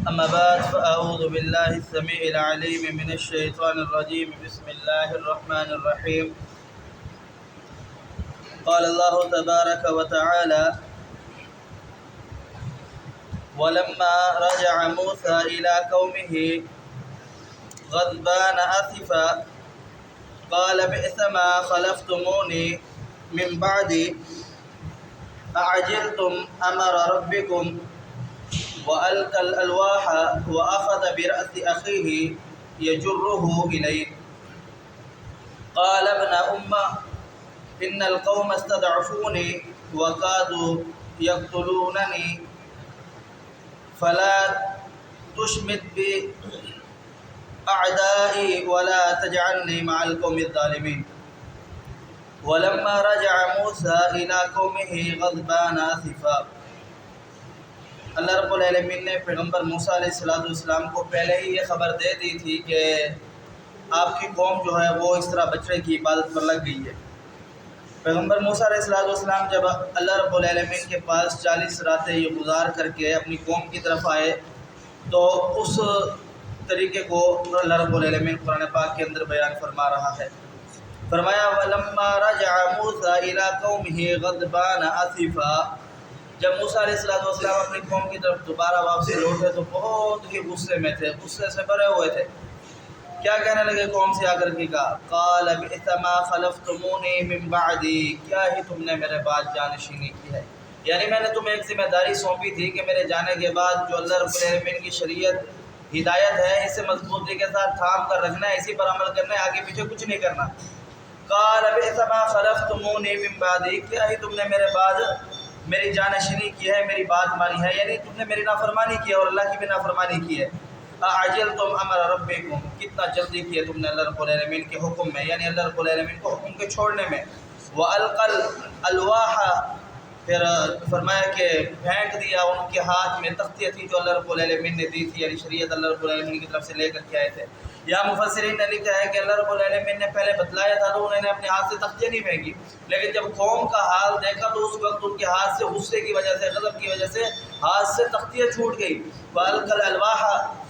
أما بعد فأعوذ بالله السميع العليم من الشيطان الرجيم. بسم الله الرحمن الرحيم. قال الله تبارك وتعالى: ولما رجع موسى إلى قومه غضبان آسفا قال بئس ما خلفتموني من بعدي أعجلتم أمر ربكم وألقى الألواح وأخذ برأس أخيه يجره إليه قال ابن إن القوم استضعفوني وكادوا يقتلونني فلا تشمت بأعدائي ولا تجعلني مع القوم الظالمين. ولما رجع موسى إلى قومه غضبان آسفا. اللہ رب العالمین نے پیغمبر موسیٰ علیہ السلام کو پہلے ہی یہ خبر دے دی تھی کہ آپ کی قوم جو ہے وہ اس طرح بچڑے کی عبادت پر لگ گئی ہے. پیغمبر موسیٰ علیہ السلام جب اللہ رب العالمین کے پاس 40 راتیں یہ گزار کر کے اپنی قوم کی طرف آئے تو اس طریقے کو اللہ رب العالمین قرآن پاک کے اندر بیان فرما رہا ہے. فرمایا وَلَمَّا رَجَعَ مُوسَىٰ إِلَىٰ قَوْمِهِ غَضْبَانَ آسِفًا. جب موسیٰ علیہ السلام اپنی قوم کی طرف دوبارہ واپسی لوٹے تو بہت ہی غصے میں تھے، غصے سے بھرے ہوئے تھے. کیا کہنے لگے قوم سے آ کر کے کہا قال بئس ما خلفتمونی من بعدی، کیا ہی تم نے میرے بعد جانشینی کی ہے. یعنی میں نے تمہیں ایک ذمہ داری سونپی تھی کہ میرے جانے کے بعد جو اللہ رب العالمین کی شریعت ہدایت ہے اسے مضبوطی کے ساتھ تھام کر رکھنا ہے، اسی پر عمل کرنا ہے، آگے پیچھے کچھ نہیں کرنا. قال بئس ما خلفتمونی من بعدی، کیا ہی تم نے میرے بعد میری جانشینی کی ہے، میری بات مانی ہے، یعنی تم نے میری نافرمانی کی ہے اور اللہ کی بھی نافرمانی کی ہے. اعجلتم امر ربکم، کتنا جلدی کیا تم نے اللہ رب العالمین کے حکم میں، یعنی اللہ رب العالمین کو حکم کے چھوڑنے میں. وَأَلْقَى الْأَلْوَاحَ، پھر فرمایا کہ پھینک دیا ان کے ہاتھ میں تختیاں تھی جو اللہ رب العالمین نے دی تھی، یعنی شریعت اللہ رب العالمین کی طرف سے لے کر کے آئے تھے. یا مفسرین نے لکھا ہے کہ اللہ رب العالمین نے پہلے بتلایا تھا تو انہوں نے اپنے ہاتھ سے تختیاں نہیں پھینکی، لیکن جب قوم کا حال دیکھا تو اس وقت ان کے ہاتھ سے غصے کی وجہ سے، غضب کی وجہ سے ہاتھ سے تختیاں چھوٹ گئی. وَأَلْقَى الْأَلْوَاحَ،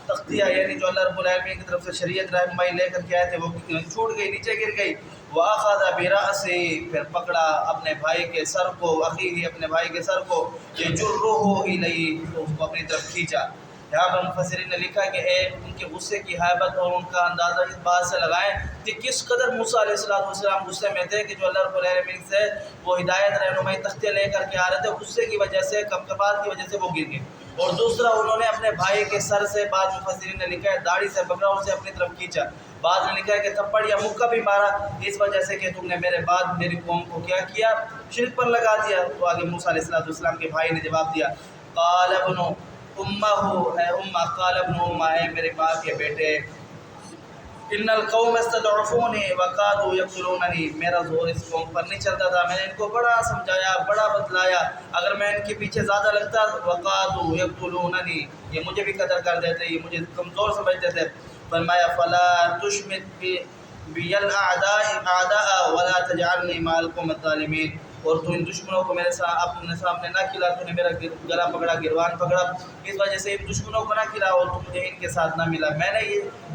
تختیاں یعنی جو اللہ رب العالمین کی طرف سے شریعت رہنمائی لے کر کے آئے تھے وہ چھوٹ گئی، نیچے گر گئی. وَأَخَذَ بِرَأْسِهِ، پھر پکڑا اپنے بھائی کے سر کو، اخیہ اپنے بھائی کے سر کو، يَجُرُّهُ إِلَيْهِ، اس کو اپنی طرف کھینچا. یہاں پر مفسرین نے لکھا کہ ان کے غصے کی حیبت اور ان کا اندازہ اس بات سے لگائیں کہ کس قدر موسیٰ علیہ السلام غصے میں تھے کہ جو اللہ رب العالمین سے وہ ہدایت رہنمائی تختیاں لے کر کے آ رہے تھے، غصے کی وجہ سے، کپکپات کی وجہ سے وہ گر گئے. اور دوسرا انہوں نے اپنے بھائی کے سر سے، بعض مفسرین نے لکھا ہے داڑھی سے پکڑا، اسے اپنی طرف کھینچا. بعض نے لکھا ہے کہ تھپڑ یا مکہ بھی مارا، اس وجہ سے کہ تم نے میرے بعد میری قوم کو کیا کیا، شرک پر لگا دیا. تو آگے موسیٰ علیہ السلام کے بھائی نے جواب دیا قال ابن امہ، قال ابن امہ، اے میرے باپ کے بیٹے، ان القوم استضعفونی وکادوا یقتلوننی، میرا زور اس قوم پر نہیں چلتا تھا، میں نے ان کو بڑا سمجھایا، بڑا بتلایا، اگر میں ان کے پیچھے زیادہ لگتا وکادوا یقتلوننی، یہ مجھے بھی قتل کر دیتے، یہ مجھے کمزور سمجھتے تھے. فرمایا فلا تشمت بی الاعداء ولا تجعلنی مع القوم الظالمین، اور تو ان دشمنوں کو میرے اپنے سامنے نہ کھلا، تو نے میرا گلا پکڑا، گروان پکڑا، اس وجہ سے ان دشمنوں کو نہ کھلا اور تو مجھے ان کے ساتھ نہ ملا. میں نے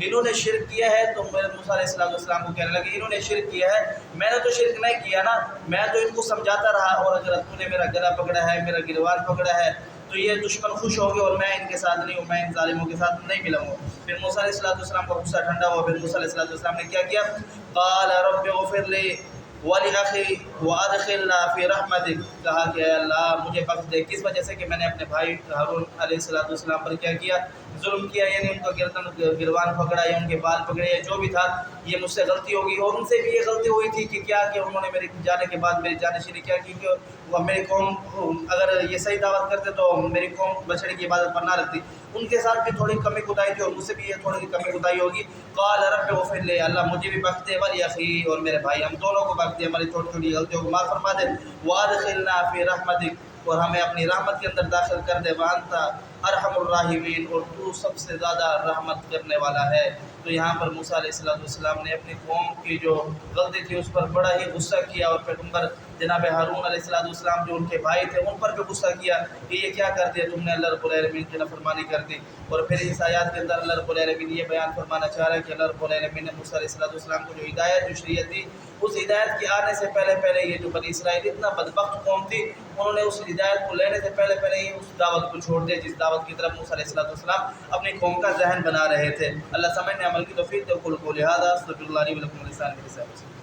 انہوں نے شرک کیا ہے، تو میرے موسیٰ علیہ السلام کو کہنے لگے انہوں نے شرک کیا ہے، میں نے تو شرک نہیں کیا نا، میں تو ان کو سمجھاتا رہا، اور اگر تو نے میرا گلا پکڑا ہے، میرا گروان پکڑا ہے تو یہ دشمن خوش ہو گئے اور میں ان کے ساتھ نہیں ہوں، میں ان ظالموں کے ساتھ نہیں ملوں گا. پھر موسیٰ علیہ السلام کا غصہ ٹھنڈا ہوا. پھر موسیٰ علیہ السلام نے کیا کیا قال رب اغفر لی وَلِأَخِي وَأَدْخِلْنَا فِي رَحْمَتِكَ، کہا کہ اے اللہ مجھے بخش دے. کس وجہ سے کہ میں نے اپنے بھائی ہارون علیہ السلام پر کیا کیا، ظلم کیا، یعنی ان کا گروان پکڑا یا ان کے بال پکڑے یا جو بھی تھا، یہ مجھ سے غلطی ہوگی. اور ان سے بھی یہ غلطی ہوئی تھی کہ کیا کہ انہوں نے میرے جانے کے بعد میری جانشینی کیا، کیونکہ وہ میری قوم اگر یہ صحیح دعوت کرتے تو میری قوم بچڑے کی عبادت پر نہ رکھتی. ان کے ساتھ بھی تھوڑی کمی کوتاہی تھی اور مجھ سے بھی یہ تھوڑی کمی کوتاہی ہوگی. قال رب اغفر لی، اللہ مجھے بھی بخش دے، ولی اور میرے بھائی، ہم دونوں کو بخش دے، ہماری چھوٹی چھوٹی غلطیوں کو معاف فرما دے. وادخلنا فی رحمتک، اور ہمیں اپنی رحمت کے اندر داخل کر دے. وانت ارحم الراحمین، اور تو سب سے زیادہ رحمت کرنے والا ہے۔ تو یہاں پر موسیٰ علیہ السلام نے اپنی قوم کی جو غلطی تھی اس پر بڑا ہی غصہ کیا، اور پیغمبر جناب ہارون علیہ السلام جو ان کے بھائی تھے ان پر بھی غصہ کیا کہ یہ کیا کر دیا تم نے، اللہ رب العالمین کی نافرمانی کر دی۔ اور پھر اس آیات کے اندر اللہ رب العالمین یہ بیان فرمانا چاہ رہا ہے کہ اللہ رب العالمین نے موسیٰ علیہ السلام کو جو ہدایت، جو شریعت دی، اس ہدایت کے آنے سے پہلے یہ جو بنی اسرائیل اتنا بدبخت قوم تھی، انہوں نے اس ہدایت کو لینے سے پہلے ہی اس دعوت کو چھوڑ دیا جس دعوت کی طرف موسیٰ علیہ السلام اپنی قوم کا ذہن بنا رہے تھے۔ اللہ سمجھنے عمل کی توفیق دے۔ قول قولی ھذا استغفر اللہ لی ولکم ولسائر المسلمین۔